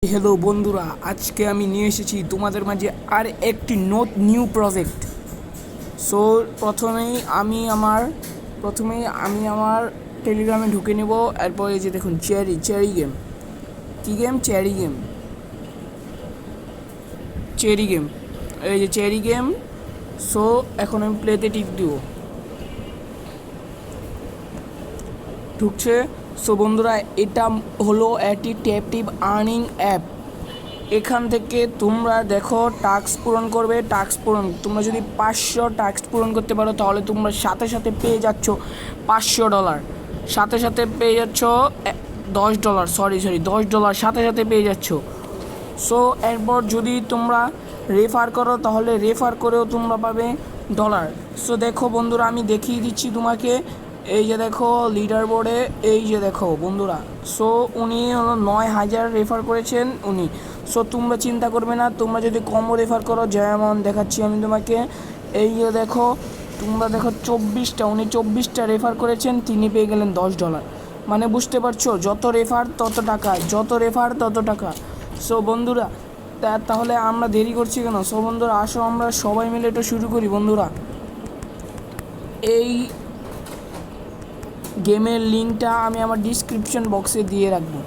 Hello বন্ধুরা, আজকে আমি নিয়ে এসেছি তোমাদের মাঝে আর একটি নিউ প্রজেক্ট। সো প্রথমেই আমি আমার টেলিগ্রামে ঢুকে নেব। এরপর এই যে দেখুন চেরি গেম। কী গেম? Cherry game. এই যে চেরি গেম। সো এখন আমি প্লেতে টিপ দিব। ঢুকছে। সো বন্ধুরা, এটা হলো একটি টিপ আর্নিং অ্যাপ। এখান থেকে তোমরা দেখো টাস্ক পূরণ করবে। তোমরা যদি 500 টাস্ক পূরণ করতে পারো তাহলে তোমরা সাথে সাথে পেয়ে যাচ্ছ $500। সাথে সাথে পেয়ে যাচ্ছ $10, $10 সাথে সাথে পেয়ে যাচ্ছ। সো এরপর যদি তোমরা রেফার করো তাহলে রেফার করেও তোমরা পাবে ডলার। সো দেখো বন্ধুরা, আমি দেখিয়ে দিচ্ছি তোমাকে। এই যে দেখো লিডার বোর্ডে, এই যে দেখো বন্ধুরা। সো উনি হলো 9,000 রেফার করেছেন উনি। সো তোমরা চিন্তা করবে না, তোমরা যদি কমও রেফার করো, যেমন দেখাচ্ছি আমি তোমাকে। এই যে দেখো, তোমরা দেখো 24টা, উনি 24টা রেফার করেছেন, তিনি পেয়ে গেলেন $10। মানে বুঝতে পারছো, যত রেফার তত টাকা। সো বন্ধুরা, তাহলে আমরা দেরি করছি কেন? সো বন্ধুরা, আসো আমরা সবাই মিলে এটা শুরু করি বন্ধুরা। এই গেমের লিঙ্কটা আমি আমার ডিসক্রিপশন বক্সে দিয়ে রাখবো।